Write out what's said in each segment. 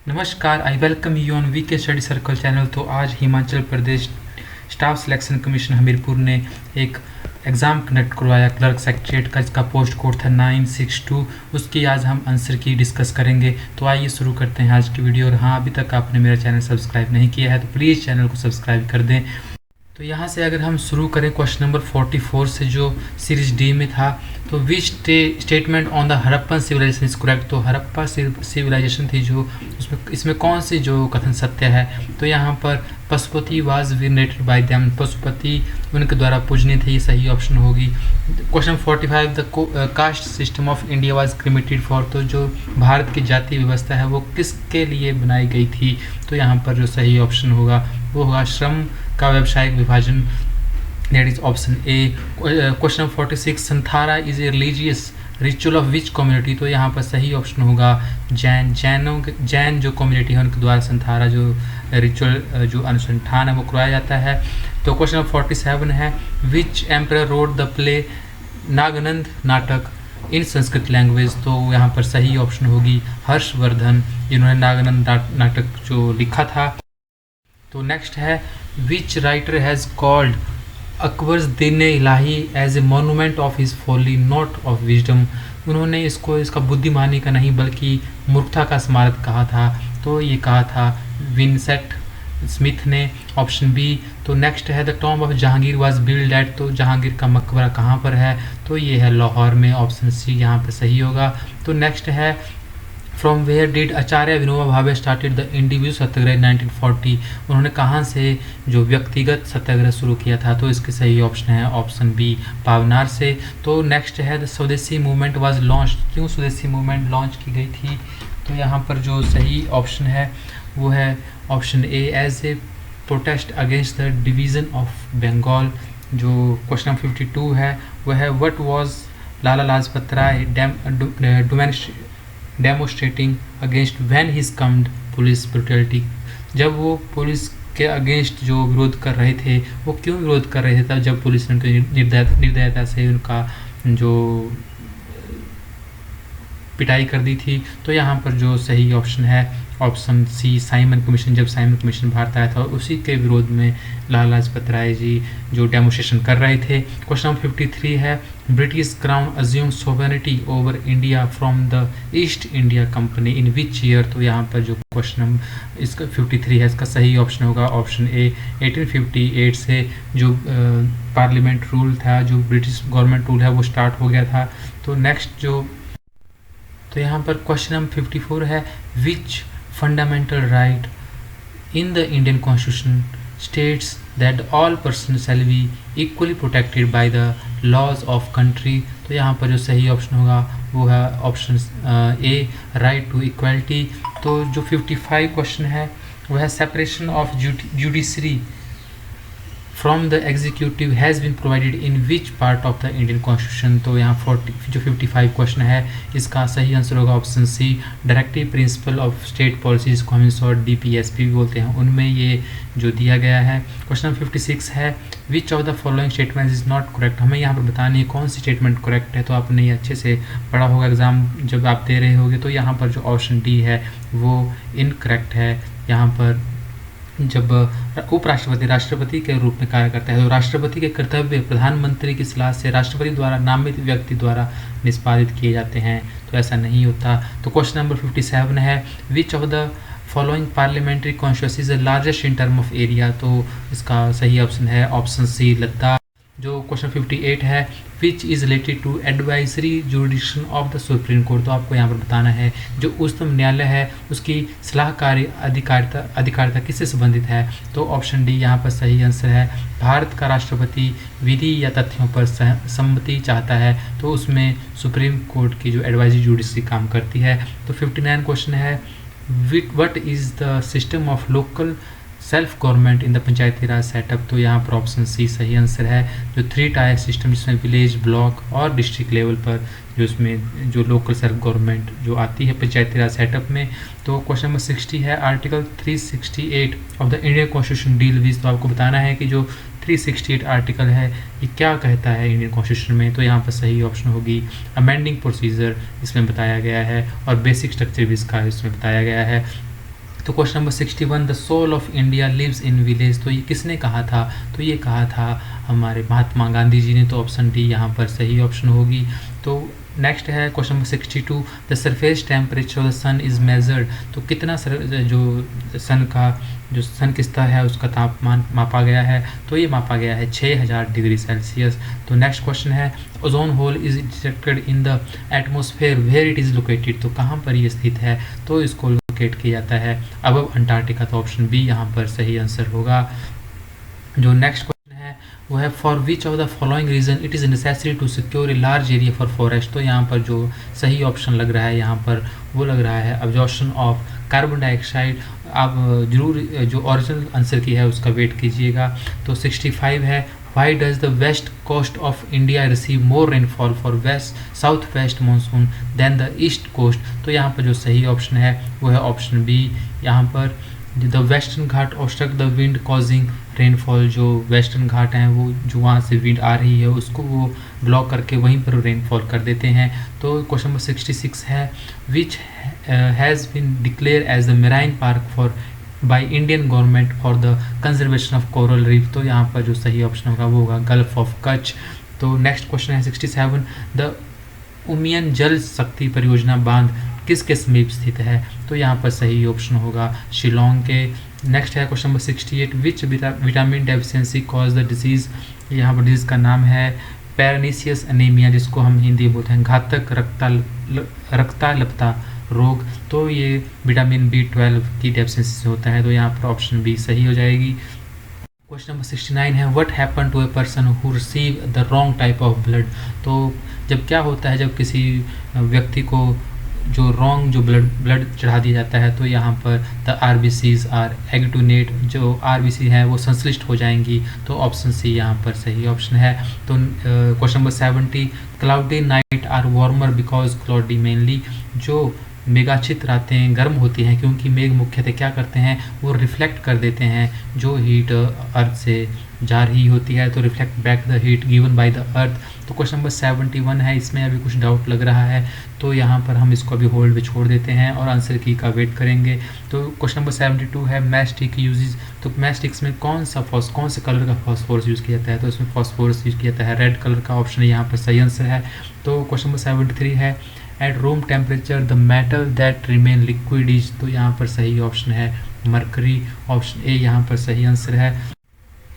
नमस्कार, I welcome you on VK study circle channel. तो आज Himachal Pradesh staff selection commission Hamirpur ने एक एग्ज़ाम कंडक्ट करवाया क्लर्क सेक्रेटरीट का, जिसका पोस्ट कोड था 962। उसकी आज हम आंसर की डिस्कस करेंगे। तो आइए शुरू करते हैं आज की वीडियो। और हाँ, अभी तक आपने मेरा चैनल सब्सक्राइब नहीं किया है तो प्लीज़ चैनल को सब्सक्राइब कर दें। तो यहाँ से अगर हम शुरू करें क्वेश्चन नंबर 44 से, जो सीरीज डी में था, तो which statement on the Harappan civilisation is correct. तो हड़प्पा सिविलाइजेशन थी जो, इसमें कौन सी जो कथन सत्य है। तो यहाँ पर Pashupati was venerated by them, Pashupati उनके द्वारा पूजनीय थे, ये सही ऑप्शन होगी। Question 45, the caste system of India was created for. तो जो भारत की जाति व्यवस्था है वो किसके लिए बनाई गई थी। तो यहाँ पर जो सही ऑप्शन होगा वो होगा श्रम का व्यावसायिक विभाजन, that is option A. Question 46, संथारा is a religious ritual of which community. तो यहाँ पर सही ऑप्शन होगा जैन जो कम्युनिटी है उनके द्वारा संथारा जो रिचुअल जो अनुसंधान है वो करवाया जाता है। तो क्वेश्चन 47 है, which emperor wrote the play Nagananda नाटक इन संस्कृत लैंग्वेज। तो यहाँ पर सही ऑप्शन होगी हर्षवर्धन, जिन्होंने नागानंद नाटक जो लिखा था। तो नेक्स्ट है, which writer has called Akbar's Din Ilahi as a monument of his folly not of wisdom. उन्होंने इसका बुद्धिमानी का नहीं बल्कि मूर्खता का स्मारक कहा था। तो ये कहा था विंसेंट स्मिथ ने, ऑप्शन बी। तो नेक्स्ट है, the tomb of Jahangir was build eight. तो जहांगीर का मकबरा कहाँ पर है। तो ये है लाहौर में, ऑप्शन सी यहाँ पर सही होगा। तो नेक्स्ट है, from where did Acharya Vinoba Bhave started the individual सत्याग्रह 1940। उन्होंने कहाँ से जो व्यक्तिगत सत्याग्रह शुरू किया था। तो इसके सही ऑप्शन है ऑप्शन बी, पावनार से। तो नेक्स्ट है, द स्वदेशी मूवमेंट वाज लॉन्च। क्यों स्वदेशी मूवमेंट लॉन्च की गई थी। तो यहाँ पर जो सही ऑप्शन है वो है option A, as a protest against the division of Bengal. जो क्वेश्चन 52 है वह है, what was Lala Lajpat Rai demonstrating against when he comed police brutality. जब वो पुलिस के अगेंस्ट जो विरोध कर रहे थे, वो क्यों विरोध कर रहे थे तब जब पुलिस ने उनकी निर्दयता से उनका जो पिटाई कर दी थी। तो यहाँ पर जो सही ऑप्शन है ऑप्शन सी, साइमन कमीशन। जब साइमन कमीशन भारत आया था उसी के विरोध में लाला लाजपत राय जी जो डेमोस्ट्रेशन कर रहे थे। क्वेश्चन 53 है, British crown assume sovereignty over India from the East India Company in which year. तो यहाँ पर जो क्वेश्चन इसका 53 है, इसका सही ऑप्शन होगा ऑप्शन ए। 1858 से जो पार्लियामेंट रूल था, जो ब्रिटिश गवर्नमेंट रूल है वो स्टार्ट हो गया था। तो नेक्स्ट तो यहाँ पर क्वेश्चन नंबर 54 है, which fundamental right in the Indian constitution states that all person shall be equally protected by the laws of country. तो यहाँ पर जो सही ऑप्शन होगा वो है option A, right to equality. तो जो 55 क्वेश्चन है वो है, separation of judiciary from the executive has been provided in which part of the Indian constitution. तो यहाँ 55 क्वेश्चन है, इसका सही आंसर होगा option C, directive principle of state policies को हम शॉर्ट DPSP भी बोलते हैं, उनमें ये जो दिया गया है। क्वेश्चन 56 है, विच of the following statement is not correct. हमें यहाँ पर बतानी है कौन सी स्टेटमेंट करेक्ट है। तो आपने ये अच्छे से पढ़ा होगा, एग्ज़ाम जब आप दे रहे होगे। तो यहाँ पर जो ऑप्शन डी है वो इनकरेक्ट है। यहाँ पर जब उपराष्ट्रपति राष्ट्रपति के रूप में कार्य करता है तो राष्ट्रपति के कर्तव्य प्रधानमंत्री की सलाह से राष्ट्रपति द्वारा नामित व्यक्ति द्वारा निष्पादित किए जाते हैं। तो ऐसा नहीं होता। तो क्वेश्चन नंबर 57 है, विच of the following parliamentary constituency is the largest in term of area. तो इसका सही ऑप्शन है ऑप्शन सी, लद्दाख। जो क्वेश्चन 58 है, which is related to advisory jurisdiction of the Supreme Court. तो आपको यहाँ पर बताना है जो उच्चतम न्यायालय है उसकी सलाहकारी अधिकारिता किससे संबंधित है। तो ऑप्शन डी यहाँ पर सही आंसर है। भारत का राष्ट्रपति विधि या तथ्यों पर सम्मति चाहता है तो उसमें सुप्रीम कोर्ट की जो एडवाइजरी जुडिशरी काम करती है। तो 59 क्वेश्चन है, what is the system of local self government in the Panchayati Raj setup. तो यहाँ पर ऑप्शन सी सही आंसर है। जो 3 टायर सिस्टम जिसमें विलेज, ब्लॉक और डिस्ट्रिक्ट लेवल पर जो इसमें जो लोकल सेल्फ गवर्नमेंट जो आती है पंचायती राज सेटअप में। तो क्वेश्चन नंबर 60 है, article 368 of the Indian constitution deal with. तो आपको बताना है कि जो 368 आर्टिकल है ये क्या कहता है इंडियन कॉन्स्टिट्यूशन में। तो यहाँ पर सही ऑप्शन होगी अमेंडिंग प्रोसीजर इसमें बताया गया है और बेसिक स्ट्रक्चर भी इसका इसमें बताया गया है। तो question number 61, the soul of India lives in village, तो ये किसने कहा था? तो ये कहा था हमारे महात्मा गांधी जी ने। तो ऑप्शन डी यहाँ पर सही ऑप्शन होगी। तो नेक्स्ट है question number 62, the surface temperature of the sun is measured, तो कितना जो सन की सतह है उसका तापमान मापा गया है? तो ये मापा गया है 6000 डिग्री सेल्सियस। तो नेक्स्ट क्वेश्चन है, ozone hole is detected in the atmosphere where it is located, तो कहाँ पर ये स्थित है? तो इसको लोकेट किया जाता है अबव अंटार्कटिका। तो ऑप्शन बी यहाँ पर सही आंसर होगा। जो नेक्स्ट वो है, for which of the following region it is necessary to secure a large area for forest, तो यहाँ पर जो सही ऑप्शन लग रहा है यहाँ पर वो लग रहा है अब्जॉर्प्शन ऑफ कार्बन डाइऑक्साइड। आप जरूर जो ओरिजिनल आंसर की है उसका वेट कीजिएगा। तो 65 है, why does the west coast of India receive more rainfall for west south west monsoon than the east coast, तो यहाँ पर जो सही ऑप्शन है वो है ऑप्शन बी। यहाँ पर the Western Ghat obstruct the wind causing rainfall, जो वेस्टर्न घाट हैं वो जो वहाँ से विंड आ रही है उसको वो ब्लॉक करके वहीं पर रेनफॉल कर देते हैं। तो क्वेश्चन नंबर 66 है, which has been declare as the marine park for by Indian government for the conservation of coral reef, तो यहाँ पर जो सही ऑप्शन होगा वो होगा गल्फ ऑफ कच्छ। तो नेक्स्ट क्वेश्चन है 67, द उमियन जल शक्ति परियोजना बांध किसके समीप स्थित है? तो यहाँ पर सही ऑप्शन होगा शिलोंग के। नेक्स्ट है question number 68, which vitamin deficiency cause the disease, यहाँ पर डिजीज़ का नाम है पैरानीसियस एनीमिया, जिसको हम हिंदी में बोलते हैं घातक रक्ताल्पता रोग। तो ये विटामिन B12 की डेफिशिएंसी से होता है। तो यहाँ पर ऑप्शन बी सही हो जाएगी। क्वेश्चन नंबर 69 है, what happen to a person who receive the wrong type of blood, तो जब क्या होता है जब किसी व्यक्ति को जो रॉन्ग जो ब्लड चढ़ा दिया जाता है? तो यहाँ पर द RBCs आर एग्टूनेट, जो RBC हैं वो संश्लिष्ट हो जाएंगी। तो ऑप्शन सी यहाँ पर सही ऑप्शन है। तो question number 70, cloudy night are warmer because cloudy mainly, जो मेघाच्छित रातें गर्म होती हैं क्योंकि मेघ मुख्यतः क्या करते हैं, वो रिफ्लेक्ट कर देते हैं जो हीट अर्थ से जा रही होती है, तो reflect back the heat given by the earth. तो क्वेश्चन नंबर 71 है, इसमें अभी कुछ डाउट लग रहा है तो यहाँ पर हम इसको अभी होल्ड पे छोड़ देते हैं और आंसर की का वेट करेंगे। तो क्वेश्चन नंबर 72 है, मैच स्टिक यूजेज, तो मैच स्टिक्स में कौन से कलर का फॉस्फोरस यूज़ किया जाता है? तो इसमें फॉस्फोरस यूज़ किया जाता है रेड कलर का, ऑप्शन यहाँ पर सही आंसर है। तो क्वेश्चन नंबर 73 है, at room temperature the metal that remain liquid is, तो यहाँ पर सही ऑप्शन है मरकरी, ऑप्शन ए यहाँ पर सही आंसर है।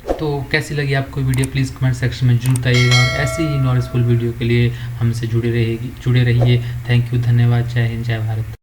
तो कैसी लगी आपको वीडियो प्लीज़ कमेंट सेक्शन में जरूर बताइएगा और ऐसे ही नॉलेजफुल वीडियो के लिए हमसे जुड़े रहिए। थैंक यू, धन्यवाद, जय हिंद, जय भारत।